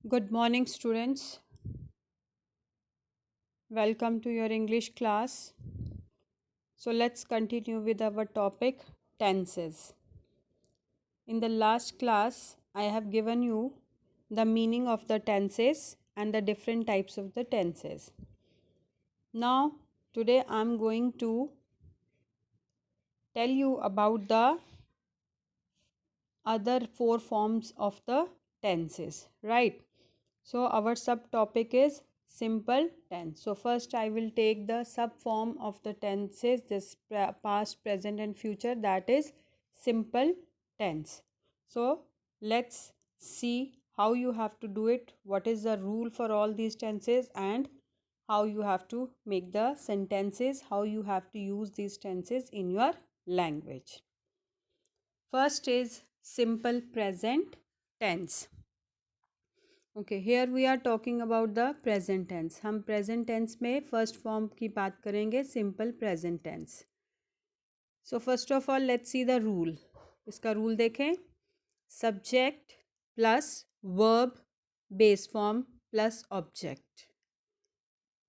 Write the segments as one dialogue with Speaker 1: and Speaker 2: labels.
Speaker 1: Good morning, students. Welcome to your English class. So, let's continue with our topic tenses. In the last class, I have given you the meaning of the tenses and the different types of the tenses. Now, today I am going to tell you about the other four forms of the tenses, right? So our subtopic is simple tense. So first I will take the sub form of the tenses, this past, present and future, that is simple tense. So let's see how you have to do it, what is the rule for all these tenses, and how you have to make the sentences, how you have to use these tenses in your language. First is simple present tense. Okay here we are talking about the present tense. हम present tense में first form की बात करेंगे, simple present tense. So first of all let's see the rule. इसका rule देखें. Subject plus verb base form plus object.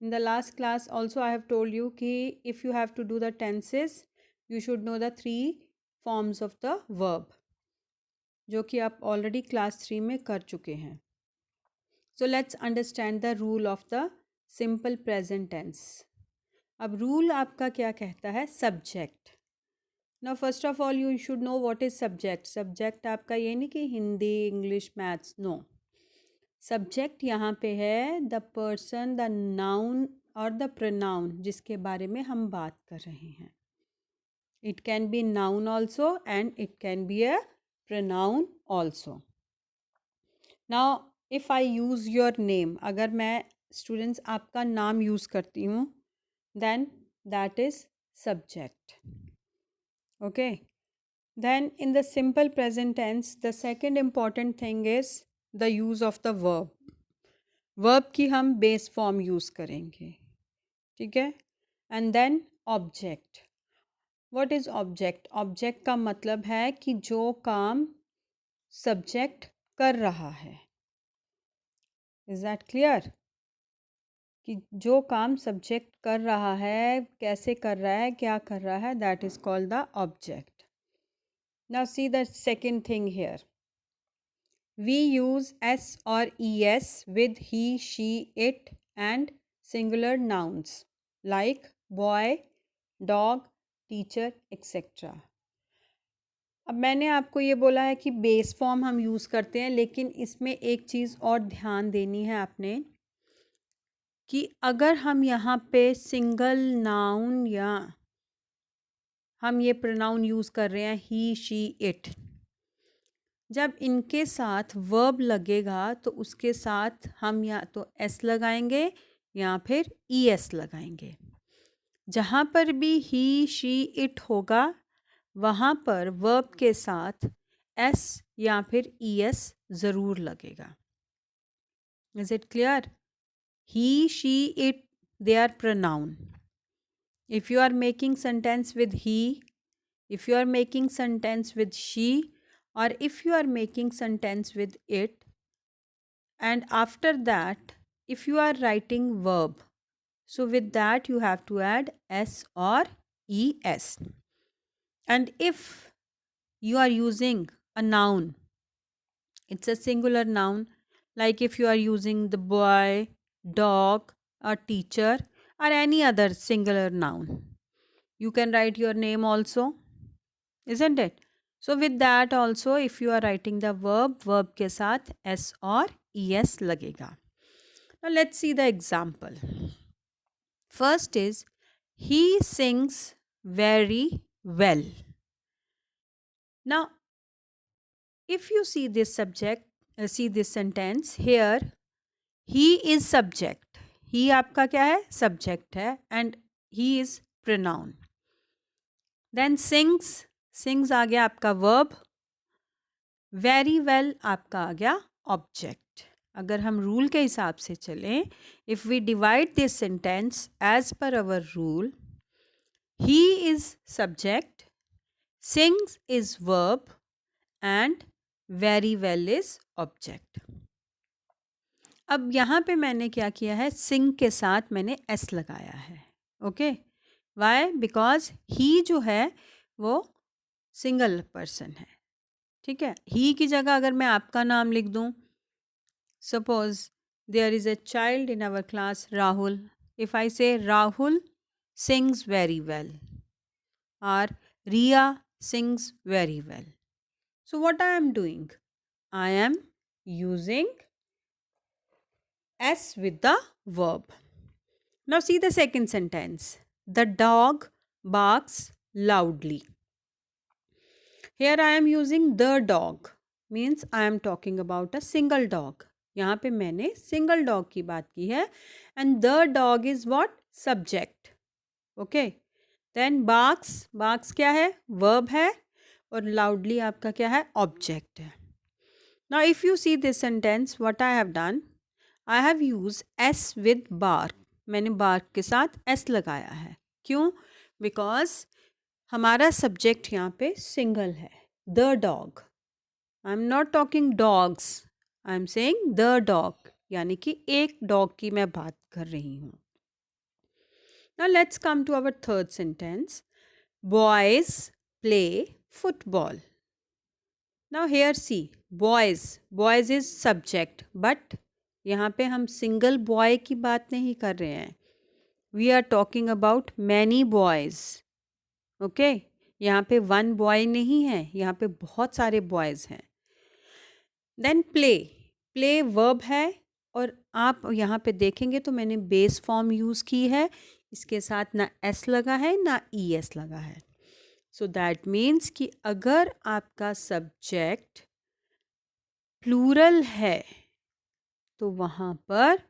Speaker 1: In the last class also I have told you कि if you have to do the tenses you should know the 3 forms of the verb, जो कि आप already class 3 में कर चुके हैं. So let's understand the rule of the simple present tense. अब rule आपका क्या कहता है? Subject. Now first of all you should know what is subject. Subject आपका ये नहीं कि Hindi, English, maths, no. Subject यहाँ पे है द पर्सन, द नाउन और द प्रोनाउन जिसके बारे में हम बात कर रहे हैं. It can be noun also and it can be a pronoun also. Now if I use your name, अगर मैं स्टूडेंट्स आपका नाम यूज़ करती हूँ, then that is subject. Okay. Then in the simple present tense the second important thing is the use of the verb. Verb की हम base form use करेंगे. ठीक है. And then object. What is object? Object का मतलब है कि जो काम सब्जेक्ट कर रहा है. Is that clear? कि जो काम सब्जेक्ट कर रहा है, कैसे कर रहा है, क्या कर रहा है, that is called the object. Now see the second thing here. We use S और E S with he, she, it and singular nouns like boy, dog, teacher etcetera. अब मैंने आपको ये बोला है कि बेस फॉर्म हम यूज़ करते हैं, लेकिन इसमें एक चीज़ और ध्यान देनी है आपने कि अगर हम यहाँ पे सिंगल नाउन या हम ये प्रोनाउन यूज़ कर रहे हैं ही, शी, इट, जब इनके साथ वर्ब लगेगा तो उसके साथ हम या तो एस लगाएंगे या फिर ई एस लगाएंगे. जहाँ पर भी ही, शी, इट होगा वहाँ पर वर्ब के साथ एस या फिर ई एस ज़रूर लगेगा. Is it clear? He, she, it, they are pronoun. If you are making sentence with he, if you are making sentence with she, or if you are making sentence with it, and after that, if you are writing verb, so with that you have to add s or es. And if you are using a noun, it's a singular noun, like if you are using the boy, dog, or teacher, or any other singular noun. You can write your name also, isn't it? So with that also, if you are writing the verb, verb के साथ s or es लगेगा. Now let's see the example. First is, he sings very well. Now, if you see this subject, see this sentence here, he is subject. he आपका क्या है? Subject है and he is pronoun. Then sings आ गया आपका verb. Very well आपका आ गया object. अगर हम रूल के हिसाब से चलें, if we divide this sentence as per our rule, he is subject, sings is verb and very well is object. अब यहाँ पे मैंने क्या किया है, सिंग के साथ मैंने एस लगाया है. Okay, Y? बिकॉज ही जो है वो सिंगल पर्सन है. ठीक है, ही की जगह अगर मैं आपका नाम लिख दूँ, suppose there is a child in our class Rahul. If I say Rahul sings very well or Riya sings very well. So what I am doing? I am using S with the verb. Now see the second sentence. The dog barks loudly. Here I am using the dog. Means I am talking about a single dog. यहाँ पे मैंने single dog की बात की है. And the dog is what? Subject. Okay. Then barks क्या है, verb है, और लाउडली आपका क्या है, ऑब्जेक्ट है. Now if you see this sentence, what I have done, I have use S with bark. मैंने बार्क के साथ एस लगाया है. क्यों? बिकॉज हमारा सब्जेक्ट यहाँ पे सिंगल है, the dog. I am not talking dogs, I am saying the dog, यानी कि एक डॉग की मैं बात कर रही हूँ. Now let's come to our third sentence. Boys play football. Now here see, boys is subject, but यहाँ पे हम single boy की बात नहीं कर रहे हैं. We are talking about many boys. Okay? यहाँ पे one boy नहीं है, यहाँ पे बहुत सारे boys हैं. Then play verb है, और आप यहाँ पे देखेंगे तो मैंने बेस फॉर्म यूज़ की है. इसके साथ ना एस लगा है ना ई एस लगा है. सो दैट मीन्स कि अगर आपका सब्जेक्ट प्लूरल है तो वहाँ पर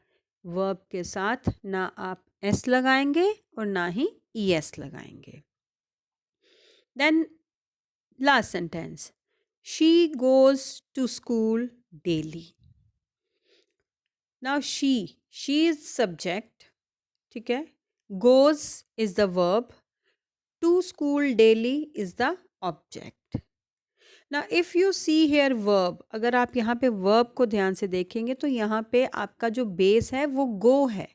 Speaker 1: वर्ब के साथ ना आप एस लगाएंगे और ना ही ई एस लगाएंगे. Then last sentence, she goes to school daily. Now she is subject. ठीक है, goes is the verb, to school daily is the object. Now if you see here verb, अगर आप यहाँ पे verb को ध्यान से देखेंगे तो यहाँ पे आपका जो base है वो go है,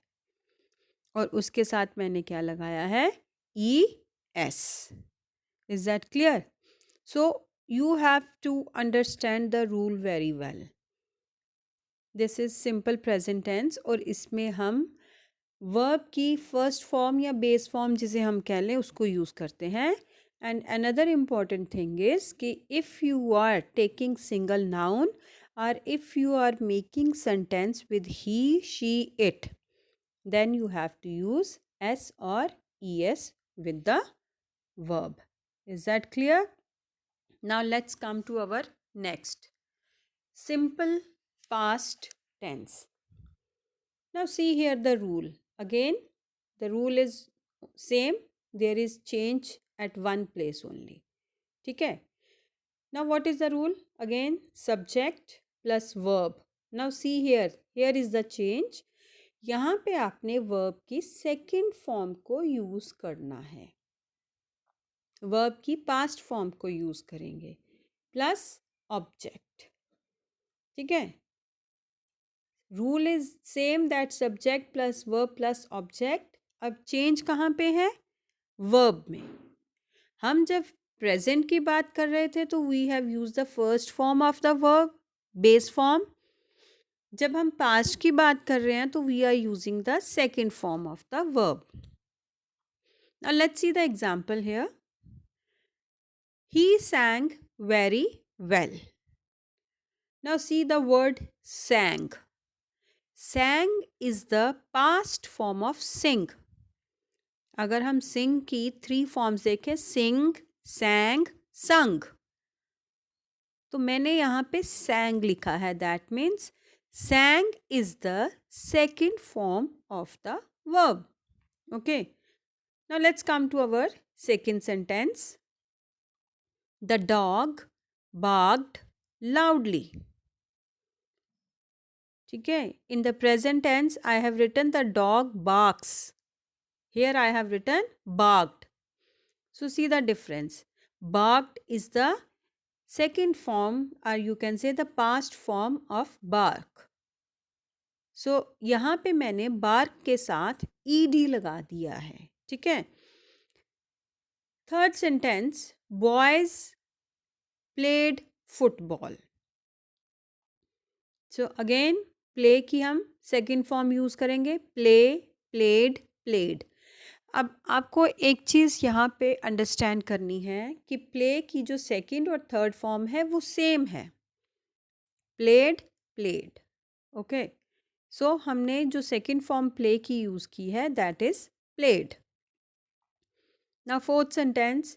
Speaker 1: और उसके साथ मैंने क्या लगाया है, es. Is that clear? So you have to understand the rule very well. This is simple present tense, और इसमें हम वर्ब की फर्स्ट फॉर्म या बेस फॉर्म जिसे हम कह लें उसको यूज़ करते हैं. And another important thing is कि if you are taking single noun और if you are making sentence with he she it, then you have to use S और E S with the verb. Is that clear? Now let's come to our next, simple past tense. Now see here the rule. Again, the rule is same. There is change at one place only. ठीक है? Now what is the rule? Again, subject plus verb. Now see here. Here is the change. यहाँ पे आपने verb की second form को use करना है. Verb की past form को use करेंगे. Plus object. ठीक है? Rule is same, that subject plus verb plus object. अब चेंज कहाँ पे है? वर्ब में. हम जब प्रेजेंट की बात कर रहे थे तो we have use the first form of the verb, base form. जब हम पास्ट की बात कर रहे हैं तो we are using the second form of the verb. Now let's see the example here. He sang very well. Now see the word sang. Sang is the past form of sing. अगर हम sing की 3 forms देखें, sing, sang, sung, तो मैंने यहाँ पे sang लिखा है. That means sang is the second form of the verb. Okay. Now let's come to our second sentence. The dog barked loudly. ठीक है, in the present tense I have written the dog barks. Here I have written barked. So see the difference. Barked is the second form, or you can say the past form of bark. सो यहाँ पे मैंने bark के साथ ED लगा दिया है, ठीक है। Third sentence, boys played football. So again play की हम सेकेंड फॉर्म यूज़ करेंगे, प्ले, प्लेड, प्लेड। अब आपको एक चीज़ यहाँ पे अंडरस्टैंड करनी है कि प्ले की जो सेकेंड और थर्ड फॉर्म है वो सेम है, प्लेड, प्लेड, ओके। सो हमने जो सेकेंड फॉर्म प्ले की यूज़ की है that is played. Now fourth sentence,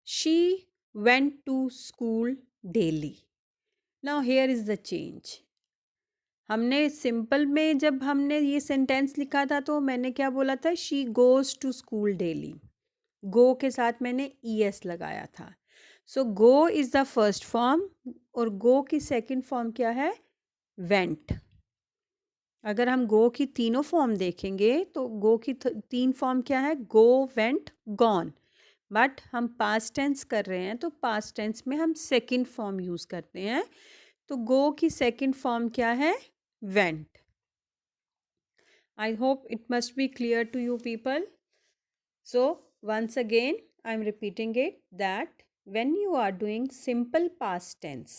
Speaker 1: she went to school daily. Now here is the change. हमने सिंपल में जब हमने ये सेंटेंस लिखा था तो मैंने क्या बोला था, she goes to school daily. Go के साथ मैंने ES लगाया था। So go is the first form और गो की सेकंड फॉर्म क्या है, वेंट। अगर हम गो की तीनों फॉर्म देखेंगे तो गो की तीन फॉर्म क्या है, गो, वेंट, गॉन। बट हम पास्ट टेंस कर रहे हैं तो पास्ट टेंस में हम सेकंड फॉर्म यूज़ करते हैं। तो गो की सेकंड फॉर्म क्या है, went. I hope it must be clear to you people. So once again I am repeating it that when you are doing simple past tense,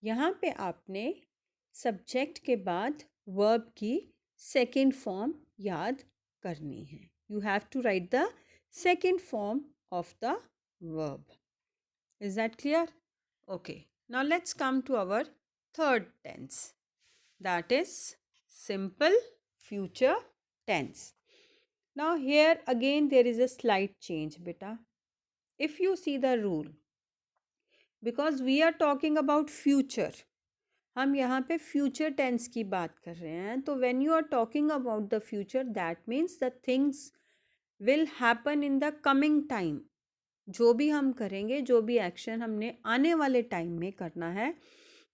Speaker 1: यहाँ पे आपने सब्जेक्ट के बाद वर्ब की सेकेंड फॉर्म याद करनी है। You have to write the second form of the verb. Is that clear? Okay, now let's come to our third tense, that is simple future tense. Now here again there is a slight change beta. If you see the rule, because we are talking about future, हम यहाँ पे future tense की बात कर रहे हैं, तो when you are talking about the future that means the things will happen in the coming time. जो भी हम करेंगे, जो भी एक्शन हमने आने वाले टाइम में करना है,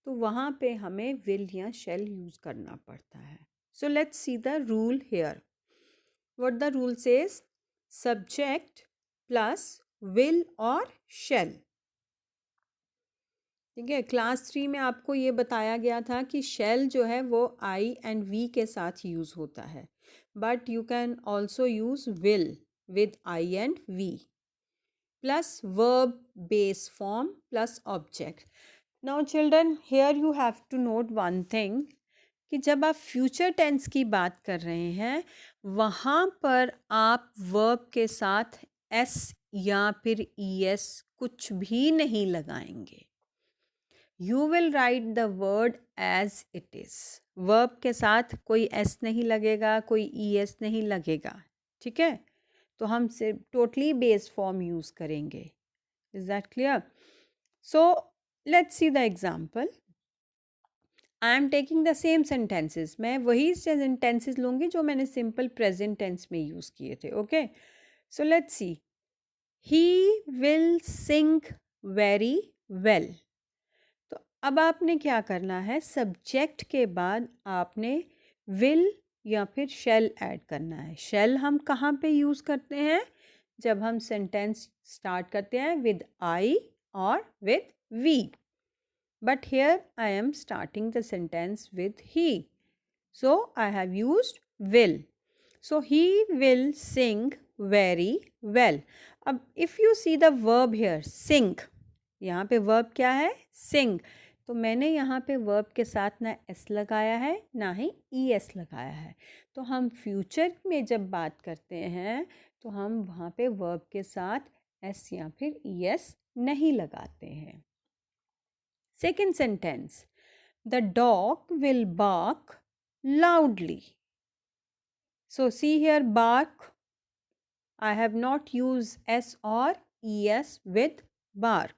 Speaker 1: तो वहाँ पे हमें विल या शेल यूज़ करना पड़ता है। So let's see the rule here. What the rule says, subject plus will और शेल। ठीक है, क्लास 3 में आपको ये बताया गया था कि शेल जो है वो आई एंड वी के साथ यूज़ होता है, but you can also use will with I and we plus verb base form plus object. Now children, here you have to note one thing कि जब आप फ्यूचर टेंस की बात कर रहे हैं वहाँ पर आप वर्ब के साथ एस या फिर ES कुछ भी नहीं लगाएंगे। You will write the word as it is. Verb के साथ कोई एस नहीं लगेगा, कोई ES नहीं लगेगा, ठीक है। तो हम सिर्फ टोटली बेस फॉर्म यूज़ करेंगे। Is that clear? So let's see the example. I am taking the same sentences, मैं वही सेंटेंसेस लूँगी जो मैंने सिंपल प्रेजेंट टेंस में यूज़ किए थे, okay. So let's C, he will sing very well. तो अब आपने क्या करना है, सब्जेक्ट के बाद आपने विल या फिर शेल ऐड करना है। शेल हम कहाँ पे यूज़ करते हैं, जब हम सेंटेंस स्टार्ट करते हैं विद आई और with we, but here I am starting the sentence with he, so I have used will. So he will sing very well. अब if you see the verb here sing, यहाँ पे verb क्या है, sing, तो मैंने यहाँ पे verb के साथ ना s लगाया है ना ही ES लगाया है। तो हम फ्यूचर में जब बात करते हैं तो हम वहाँ पे verb के साथ s या फिर ES नहीं लगाते हैं। Second sentence, the dog will bark loudly. So see here, bark, I have not used S or ES with bark.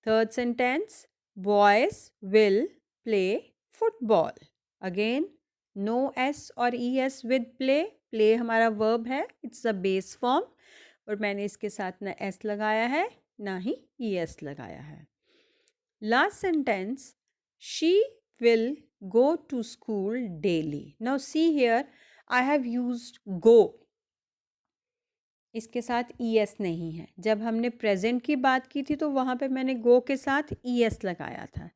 Speaker 1: Third sentence, boys will play football. Again, no S or ES with play. Play हमारा verb है, it's a base form, और मैंने इसके साथ ना S लगाया है ना ही ES लगाया है। Last sentence, she will go to school daily. Now see here, I have used go. इसके साथ ES नहीं है। जब हमने प्रेजेंट की बात की थी तो वहाँ पे मैंने go के साथ ES लगाया था।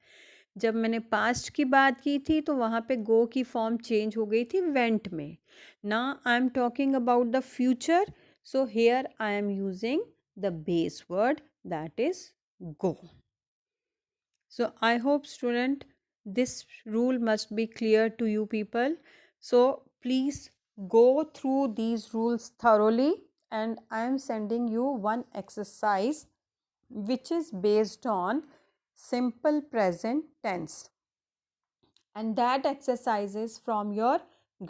Speaker 1: जब मैंने पास्ट की बात की थी तो वहाँ पे गो की फॉर्म चेंज हो गई थी वेंट में. ना I am talking about the future, so here I am using the base word that is go. So I hope student this rule must be clear to you people. So please go through these rules thoroughly, and I am sending you one exercise which is based on simple present tense, and that exercise is from your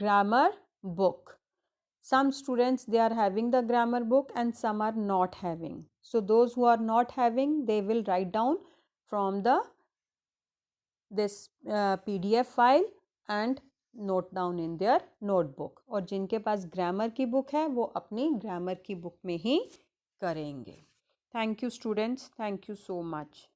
Speaker 1: grammar book. Some students, they are having the grammar book and some are not having. So those who are not having, they will write down from the this PDF file and note down in their notebook. और जिनके पास grammar की book है वो अपनी grammar की book में ही करेंगे. Thank you students. Thank you so much.